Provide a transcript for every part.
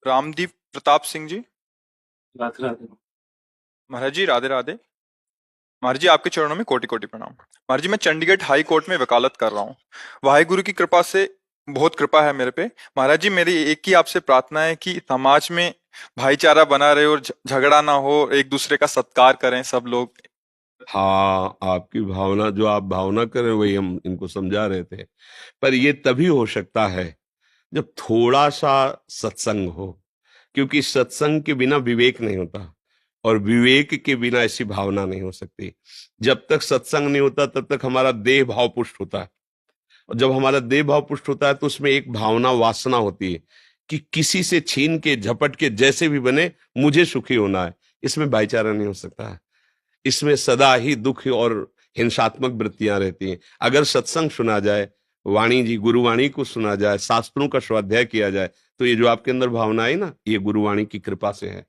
रामदीप प्रताप सिंह जी। राधे राधे। महाराज जी राधे राधे। महाराज जी आपके चरणों में कोटि कोटि प्रणाम। महाराज जी मैं चंडीगढ़ हाई कोर्ट में वकालत कर रहा हूँ। वाहिगुरु की कृपा से बहुत कृपा है मेरे पे। महाराज जी मेरी एक ही आपसे प्रार्थना है कि समाज में भाईचारा बना रहे और झगड़ा ना हो, एक दूसरे का सत्कार करें सब लोग। हाँ, आपकी भावना जो आप भावना कर रहे हो वही हम इनको समझा रहे थे। पर ये तभी हो सकता है जब थोड़ा सा सत्संग हो, क्योंकि सत्संग के बिना विवेक नहीं होता और विवेक के बिना ऐसी भावना नहीं हो सकती। जब तक सत्संग नहीं होता तब तक हमारा देह भाव पुष्ट होता है, और जब हमारा देह भाव पुष्ट होता है तो उसमें एक भावना वासना होती है कि किसी से छीन के झपट के जैसे भी बने मुझे सुखी होना है। इसमें भाईचारा नहीं हो सकता है, इसमें सदा ही दुख और हिंसात्मक वृत्तियां रहती हैं। अगर सत्संग सुना जाए, वाणी जी गुरुवाणी को सुना जाए, शास्त्रों का स्वाध्याय किया जाए, तो ये जो आपके अंदर भावना आई ना, ये गुरुवाणी की कृपा से है।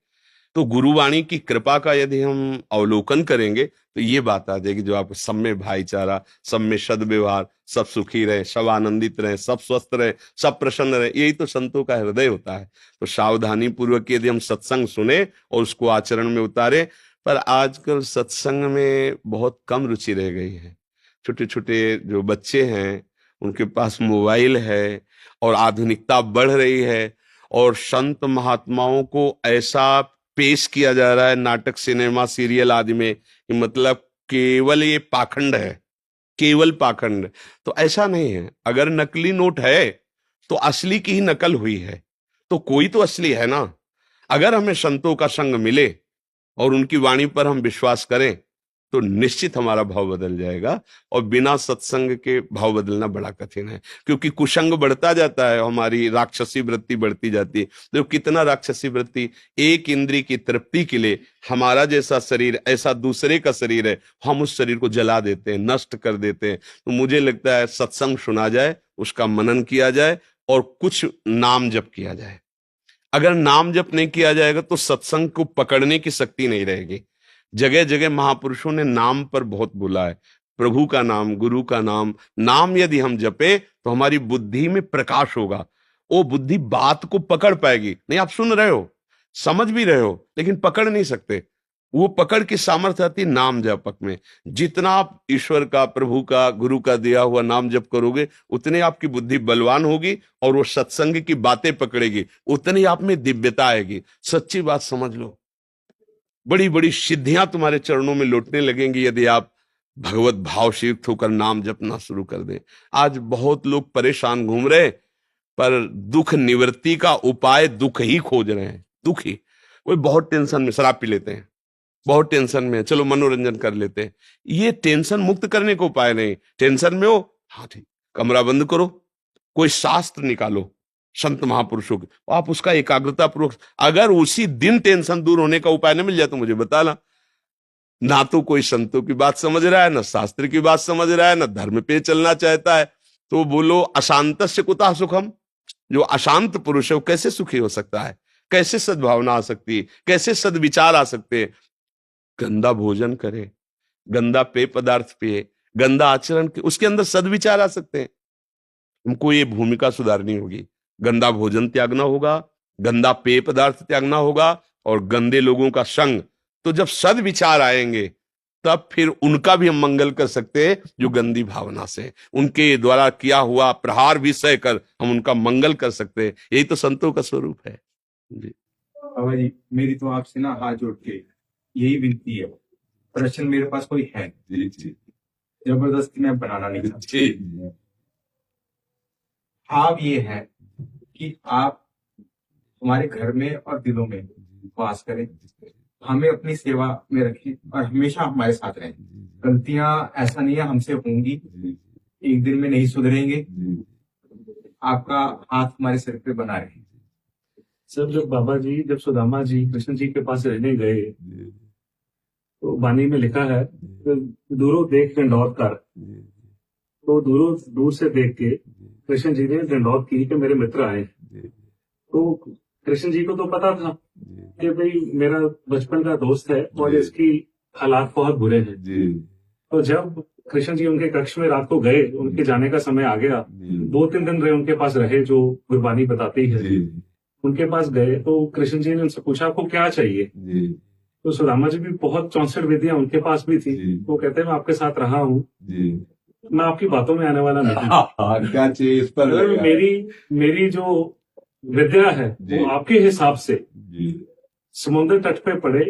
तो गुरुवाणी की कृपा का यदि हम अवलोकन करेंगे तो ये बात आ जाएगी, जो आप सब में भाईचारा, सब में सद्व्यवहार, सब सुखी रहे, सब आनंदित रहे, सब स्वस्थ रहे, सब प्रसन्न रहे, यही तो संतों का हृदय होता है। तो सावधानी पूर्वक यदि हम सत्संग सुने और उसको आचरण में उतारे। पर आजकल सत्संग में बहुत कम रुचि रह गई है। छोटे छोटे जो बच्चे हैं उनके पास मोबाइल है और आधुनिकता बढ़ रही है, और संत महात्माओं को ऐसा पेश किया जा रहा है नाटक, सिनेमा, सीरियल आदि में कि मतलब केवल ये पाखंड है, केवल पाखंड। तो ऐसा नहीं है। अगर नकली नोट है तो असली की ही नकल हुई है, तो कोई तो असली है ना। अगर हमें संतों का संग मिले और उनकी वाणी पर हम विश्वास करें तो निश्चित हमारा भाव बदल जाएगा। और बिना सत्संग के भाव बदलना बड़ा कठिन है, क्योंकि कुसंग बढ़ता जाता है, हमारी राक्षसी वृत्ति बढ़ती जाती है। तो कितना राक्षसी वृत्ति, एक इंद्री की तृप्ति के लिए हमारा जैसा शरीर ऐसा दूसरे का शरीर है, हम उस शरीर को जला देते हैं, नष्ट कर देते हैं। तो मुझे लगता है सत्संग सुना जाए, उसका मनन किया जाए और कुछ नाम जप किया जाए। अगर नाम जप नहीं किया जाएगा तो सत्संग को पकड़ने की शक्ति नहीं रहेगी। जगह जगह महापुरुषों ने नाम पर बहुत बोला है, प्रभु का नाम, गुरु का नाम। नाम यदि हम जपे तो हमारी बुद्धि में प्रकाश होगा, वो बुद्धि बात को पकड़ पाएगी। नहीं, आप सुन रहे हो, समझ भी रहे हो, लेकिन पकड़ नहीं सकते। वो पकड़ की सामर्थ्य आती है नाम जपक में। जितना आप ईश्वर का, प्रभु का, गुरु का दिया हुआ नाम जप करोगे, उतने आपकी बुद्धि बलवान होगी और वो सत्संग की बातें पकड़ेगी, उतनी आप में दिव्यता आएगी। सच्ची बात समझ लो, बड़ी बड़ी सिद्धियां तुम्हारे चरणों में लौटने लगेंगी यदि आप भगवत भाव से युक्त होकर नाम जपना शुरू कर दें। आज बहुत लोग परेशान घूम रहे, पर दुख निवृत्ति का उपाय दुख ही खोज रहे हैं। दुख ही, वो बहुत टेंशन में, शराब पी लेते हैं, बहुत टेंशन में, चलो मनोरंजन कर लेते हैं। ये टेंशन मुक्त करने को उपाय नहीं। टेंशन में हो, हाँ ठीक, कमरा बंद करो, कोई शास्त्र निकालो संत महापुरुषों के, आप उसका एकाग्रता पूर्वक, अगर उसी दिन टेंशन दूर होने का उपाय न मिल जाए तो मुझे बताना। ना तो कोई संतों की बात समझ रहा है, ना शास्त्र की बात समझ रहा है, ना धर्म पे चलना चाहता है, तो बोलो अशांत से कुतः सुखम। जो अशांत पुरुष है वो कैसे सुखी हो सकता है? कैसे सद्भावना आ सकती है? कैसे सद्विचार आ सकते हैं? गंदा भोजन करे, गंदा पेय पदार्थ पिए, गंदा आचरण के, उसके अंदर सद्विचार आ सकते हैं। हमको ये भूमिका सुधारनी होगी। गंदा भोजन त्यागना होगा, गंदा पेय पदार्थ त्यागना होगा, और गंदे लोगों का संग। तो जब सद्विचार आएंगे तब फिर उनका भी हम मंगल कर सकते हैं, जो गंदी भावना से, उनके द्वारा किया हुआ प्रहार भी सह कर हम उनका मंगल कर सकते हैं। यही तो संतों का स्वरूप है जी। बाबा जी, मेरी तो आपसे ना हाथ जोड़ के यही विनती है, प्रश्न मेरे पास कोई है जी जी जबरदस्ती मैं बनाना नहीं चाहता। जी भाव ये है कि आप हमारे घर में और दिलों में वास करें, हमें अपनी सेवा में रखें और हमेशा हमारे साथ रहें। गलतियां ऐसा नहीं है हमसे होंगी, एक दिन में नहीं सुधरेंगे। आपका हाथ हमारे सिर पे बना रहे। सर, जब बाबा जी, जब सुदामा जी कृष्ण जी के पास रहने गए तो वाणी में लिखा है, दूरों देख दंडौत कर। तो दूर से देख के कृष्ण जी ने दंडौत की कि मेरे मित्र आए। तो कृष्ण जी को तो पता था कि भाई मेरा बचपन का दोस्त है और इसकी हालात बहुत बुरे हैं। तो जब कृष्ण जी उनके कक्ष में रात को गए, उनके जाने का समय आ गया, 2-3 दिन रहे, उनके पास रहे, जो गुरबानी बताती है। उनके पास गए तो कृष्ण जी ने उनसे पूछा आपको क्या चाहिए। जी तो सुदामा जी भी बहुत 64 विधियां उनके पास भी थी। जी। वो कहते हैं मैं आपके साथ रहा हूँ, जी मैं आपकी बातों में आने वाला नहीं। हाँ, क्या चाहिए इस पर अगर लगा। मेरी जो विद्या है जी। वो आपके हिसाब से जी समुद्र तट पे पड़े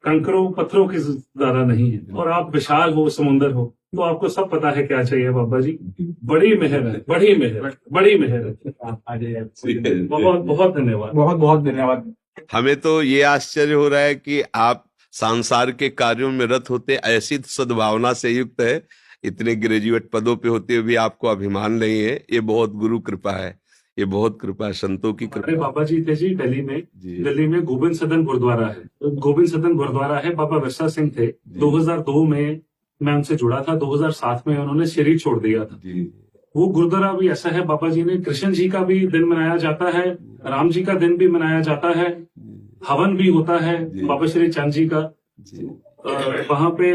कंकरों पत्थरों की ज्यादा नहीं है, और आप विशाल हो, समुद्र हो, तो आपको सब पता है क्या चाहिए बाबा जी। बड़ी मेहर है, बड़ी मेहर है, बड़ी मेहर है। बहुत बहुत धन्यवाद। बहुत बहुत धन्यवाद। हमें तो ये आश्चर्य हो रहा है कि आप संसार के कार्यों में रत होते, ऐसी सद्भावना से युक्त है, इतने ग्रेजुएट पदों पे होते हुए भी आपको अभिमान नहीं है। ये बहुत गुरु कृपा है, ये बहुत कृपा है, संतों की हमारे कृपा। बाबा जी थे जी दिल्ली में। जी। दिल्ली में गोविंद सदन गुरुद्वारा है, तो गोविंद सदन गुरुद्वारा है, बाबा विरसा सिंह थे। 2002 में मैं उनसे जुड़ा था, 2007 में उन्होंने शरीर छोड़ दिया था। जी वो गुरुद्वारा भी ऐसा है, बाबा जी ने कृष्ण जी का भी दिन मनाया जाता है, राम जी का दिन भी मनाया जाता है, हवन भी होता है जी। बाबा श्री चंद जी का। जी वहां पे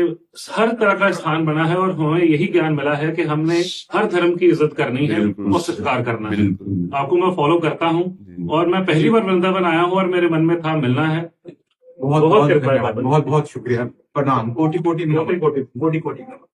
हर तरह का स्थान बना है, और हमें यही ज्ञान मिला है कि हमने हर धर्म की इज्जत करनी है बिल्कुल। और सत्कार करना है। बिल्कुल। आपको मैं फॉलो करता हूँ, जी। और मैं पहली बार वृंदावन आया हूँ और मेरे मन में था मिलना है। बहुत बहुत बहुत कृपा है धन्यवाद, बाबा जी। बहुत बहुत शुक्रिया, प्रणाम, कोटि कोटि नमन, कोटि कोटि कोटि कोटि नमन।